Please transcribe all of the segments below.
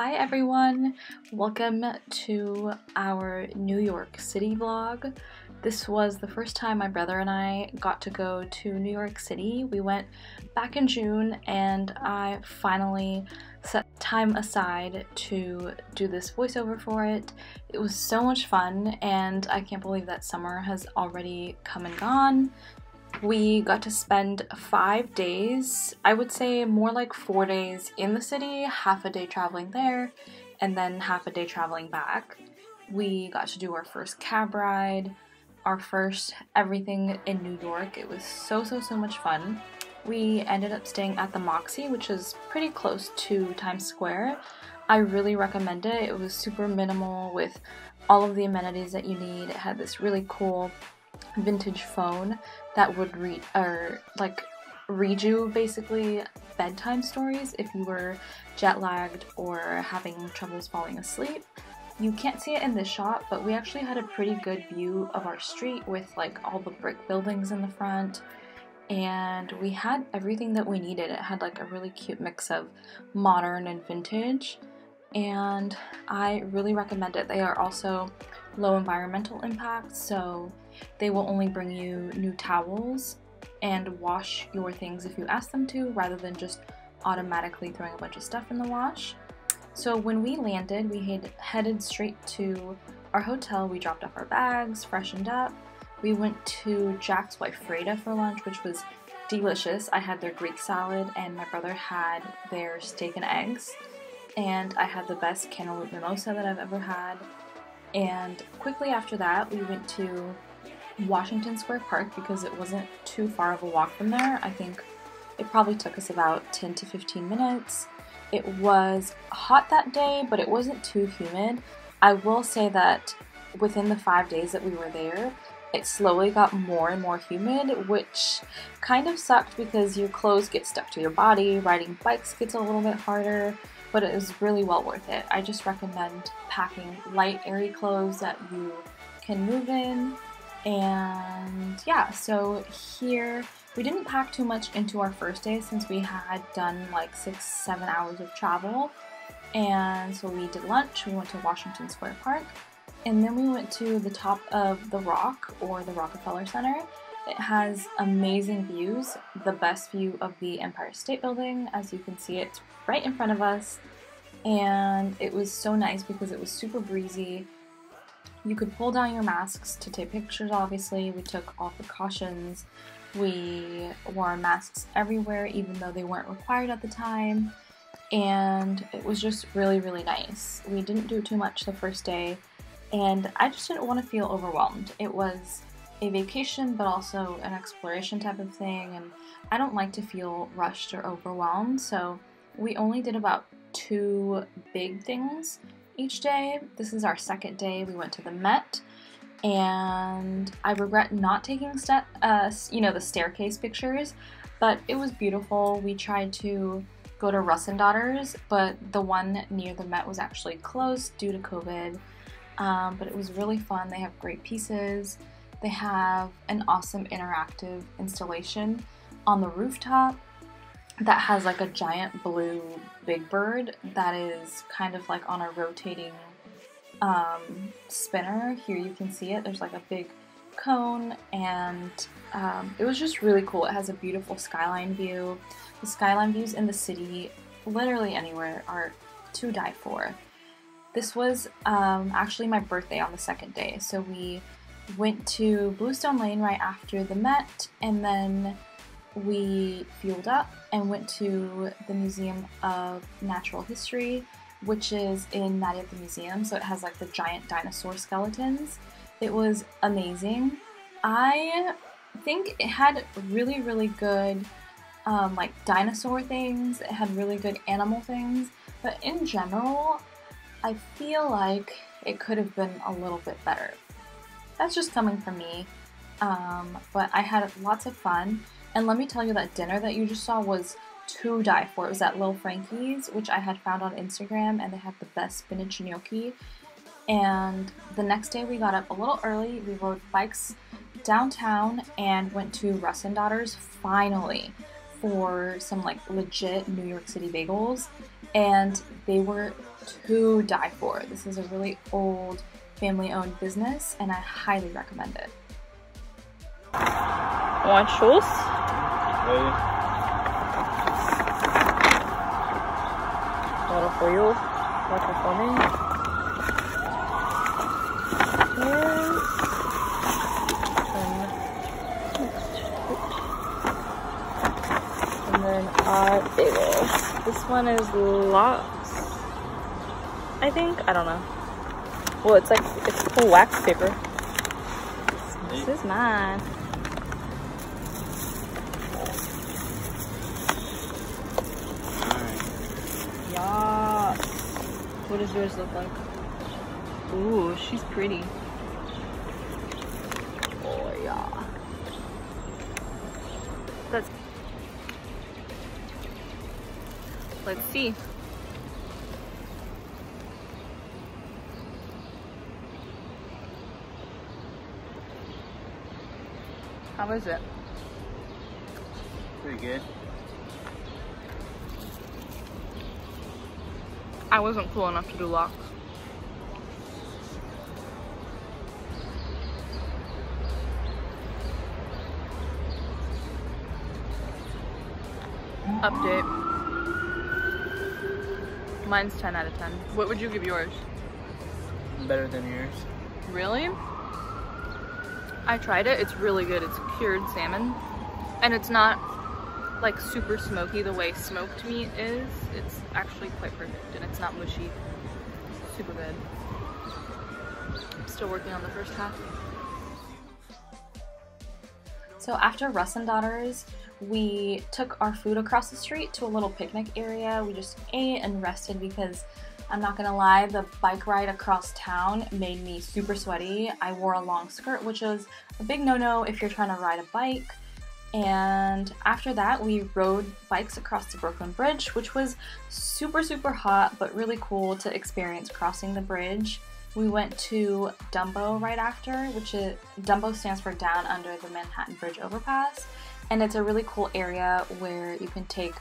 Hi everyone, welcome to our New York City vlog. This was the first time my brother and I got to go to New York City. We went back in June and I finally set time aside to do this voiceover for it. It was so much fun and I can't believe that summer has already come and gone. We got to spend 5 days, I would say more like 4 days in the city, half a day traveling there, and then half a day traveling back. We got to do our first cab ride, our first everything in New York. It was so much fun. We ended up staying at the Moxie, which is pretty close to Times Square. I really recommend it. It was super minimal with all of the amenities that you need. It had this really cool vintage phone that would read you basically bedtime stories if you were jet lagged or having troubles falling asleep. You can't see it in this shot, but we actually had a pretty good view of our street with like all the brick buildings in the front, and we had everything that we needed. It had like a really cute mix of modern and vintage, and I really recommend it. They are also low environmental impact, so they will only bring you new towels and wash your things if you ask them to, rather than just automatically throwing a bunch of stuff in the wash. So when we landed, we had headed straight to our hotel. We dropped off our bags, freshened up. We went to Jack's wife Freda for lunch, which was delicious. I had their Greek salad and my brother had their steak and eggs, and I had the best cantaloupe mimosa that I've ever had. And quickly after that, we went to Washington Square Park because it wasn't too far of a walk from there. I think it probably took us about 10 to 15 minutes. It was hot that day, but it wasn't too humid. I will say that within the 5 days that we were there, it slowly got more and more humid, which kind of sucked because your clothes get stuck to your body. Riding bikes gets a little bit harder, but it was really well worth it. I just recommend packing light, airy clothes that you can move in. And yeah, so here we didn't pack too much into our first day since we had done like 6-7 hours of travel. And so we did lunch, we went to Washington Square Park, and then we went to the top of the Rock, or the Rockefeller Center. It has amazing views, the best view of the Empire State Building. As you can see, it's right in front of us, and it was so nice because it was super breezy. You could pull down your masks to take pictures, obviously. We took all precautions. We wore masks everywhere, even though they weren't required at the time. And it was just really nice. We didn't do too much the first day, and I just didn't want to feel overwhelmed. It was a vacation, but also an exploration type of thing, and I don't like to feel rushed or overwhelmed, so we only did about 2 big things each day. This is our second day. We went to the Met, and I regret not taking the staircase pictures, but it was beautiful. We tried to go to Russ and Daughters, but the one near the Met was actually closed due to COVID, but it was really fun. They have great pieces. They have an awesome interactive installation on the rooftop that has like a giant blue big bird that is kind of like on a rotating spinner. Here you can see it. There's like a big cone, and it was just really cool. It has a beautiful skyline view. The skyline views in the city, literally anywhere, are to die for. This was actually my birthday on the second day, so we went to Bluestone Lane right after the Met, and then we fueled up and went to the Museum of Natural History, which is in Natty at the Museum, so it has like the giant dinosaur skeletons. It was amazing. I think it had really good like dinosaur things. It had really good animal things, but in general, I feel like it could have been a little bit better. That's just coming from me, but I had lots of fun. And let me tell you, that dinner that you just saw was to die for. It was at Lil Frankie's, which I had found on Instagram, and they had the best spinach gnocchi. And the next day we got up a little early, we rode bikes downtown and went to Russ and Daughters. Finally for some like legit New York City bagels, and they were to die for. This is a really old family-owned business, and I highly recommend it. Want Schultz? Water for you. Water for me. And then our bagels. This one is lots, I think. I don't know. Well, it's full wax paper. This is mine. Yes. What does yours look like? Ooh, she's pretty. Oh yeah. Let's see. How is it? Pretty good. I wasn't cool enough to do locks. Update. Mine's 10 out of 10. What would you give yours? Better than yours. Really? I tried it. It's really good. It's cured salmon. And it's not like super smoky the way smoked meat is. It's actually quite perfect, and it's not mushy. Super good. I'm still working on the first half. So after Russ and Daughters, we took our food across the street to a little picnic area. We just ate and rested because I'm not gonna lie, the bike ride across town made me super sweaty. I wore a long skirt, which is a big no-no if you're trying to ride a bike. And after that, we rode bikes across the Brooklyn Bridge, which was super, super hot, but really cool to experience crossing the bridge. We went to Dumbo right after, Dumbo stands for Down Under the Manhattan Bridge Overpass. And it's a really cool area where you can take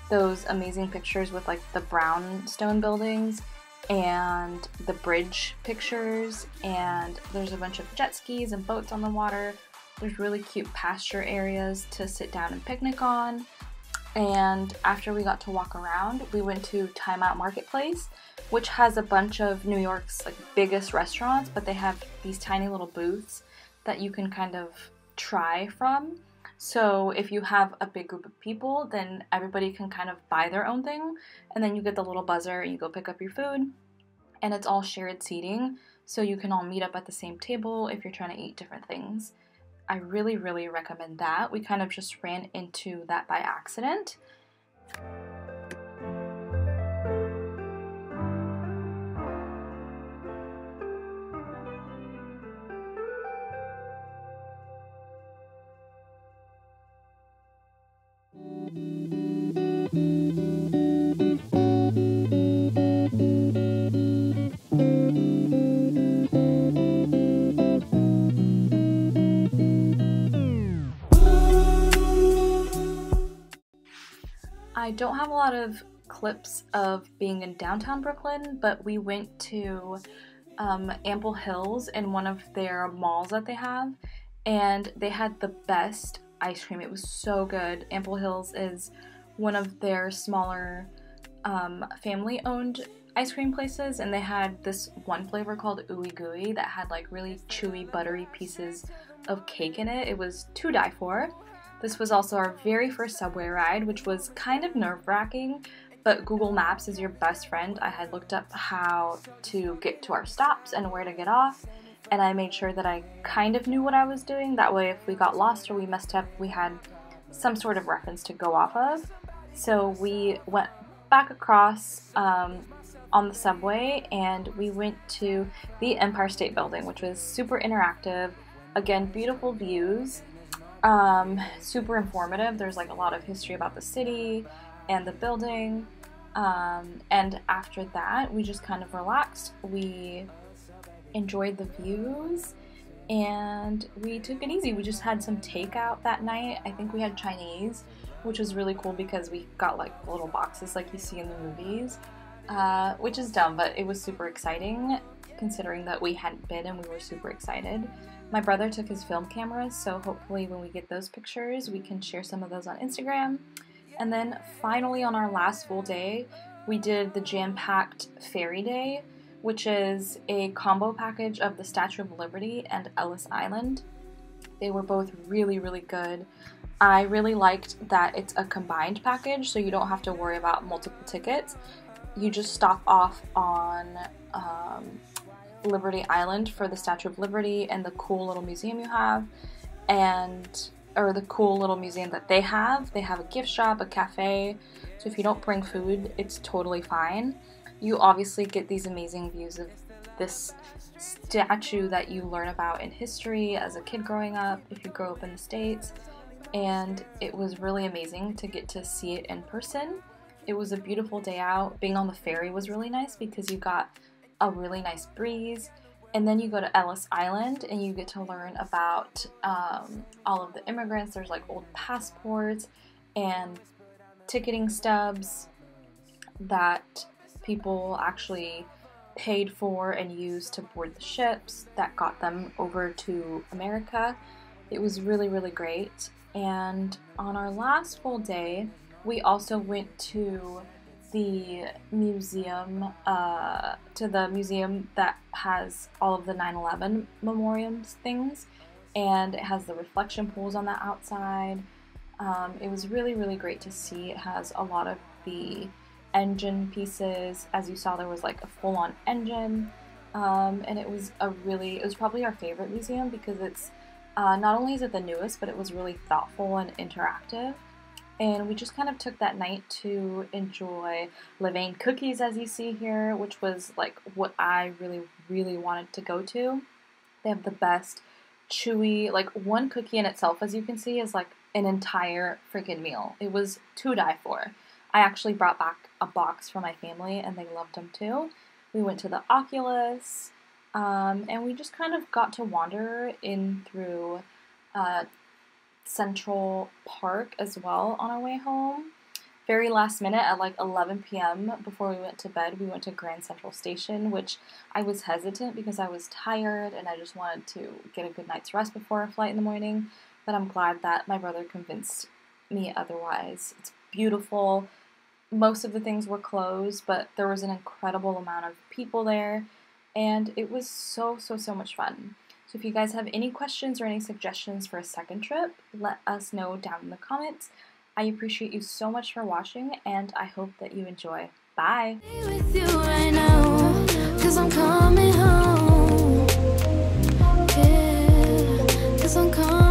those amazing pictures with like the brownstone buildings and the bridge pictures, and there's a bunch of jet skis and boats on the water. There's really cute pasture areas to sit down and picnic on. And after we got to walk around, we went to Time Out Marketplace, which has a bunch of New York's like biggest restaurants, but they have these tiny little booths that you can kind of try from. So if you have a big group of people, then everybody can kind of buy their own thing, and then you get the little buzzer and you go pick up your food, and it's all shared seating, so you can all meet up at the same table if you're trying to eat different things. I really, really recommend that. We kind of just ran into that by accident. I don't have a lot of clips of being in downtown Brooklyn, but we went to Ample Hills in one of their malls that they have, and they had the best ice cream. It was so good. Ample Hills is one of their smaller family-owned ice cream places, and they had this one flavor called Ooey Gooey that had like really chewy, buttery pieces of cake in it. It was to die for. This was also our very first subway ride, which was kind of nerve-wracking, but Google Maps is your best friend. I had looked up how to get to our stops and where to get off, and I made sure that I kind of knew what I was doing. That way, if we got lost or we messed up, we had some sort of reference to go off of. So we went back across on the subway, and we went to the Empire State Building, which was super interactive. Again, beautiful views. Super informative. There's like a lot of history about the city and the building, and after that we just kind of relaxed. We enjoyed the views and we took it easy. We just had some takeout that night. I think we had Chinese, which was really cool because we got like little boxes like you see in the movies, which is dumb, but it was super exciting considering that we hadn't been and we were super excited. My brother took his film cameras, so hopefully when we get those pictures, we can share some of those on Instagram. And then finally on our last full day, we did the jam-packed Fairy Day, which is a combo package of the Statue of Liberty and Ellis Island. They were both really, really good. I really liked that it's a combined package, so you don't have to worry about multiple tickets. You just stop off on Liberty Island for the Statue of Liberty and the cool little museum you have, or the cool little museum that they have. They have a gift shop, a cafe, so if you don't bring food, it's totally fine. You obviously get these amazing views of this statue that you learn about in history as a kid growing up, if you grow up in the States, and it was really amazing to get to see it in person. It was a beautiful day out. Being on the ferry was really nice because you got a really nice breeze, and then you go to Ellis Island and you get to learn about all of the immigrants. There's like old passports and ticketing stubs that people actually paid for and used to board the ships that got them over to America. It was really, really great. And on our last full day, we also went to the museum, that has all of the 9/11 memoriams things, and it has the reflection pools on the outside. It was really, really great to see. It has a lot of the engine pieces. As you saw, there was like a full-on engine, and it was probably our favorite museum because it's not only is it the newest, but it was really thoughtful and interactive. And we just kind of took that night to enjoy Levain cookies, as you see here, which was like what I really, really wanted to go to. They have the best chewy, like one cookie in itself, as you can see, is like an entire freaking meal. It was to die for. I actually brought back a box for my family and they loved them too. We went to the Oculus, and we just kind of got to wander in through Central Park as well on our way home. Very last minute at like 11 p.m. before we went to bed, we went to Grand Central Station, which I was hesitant because I was tired and I just wanted to get a good night's rest before our flight in the morning, but I'm glad that my brother convinced me otherwise. It's beautiful. Most of the things were closed, but there was an incredible amount of people there, and it was so, so, so much fun. So if you guys have any questions or any suggestions for a second trip, let us know down in the comments. I appreciate you so much for watching, and I hope that you enjoy. Bye! With you right now, 'cause I'm coming home. Yeah, 'cause I'm coming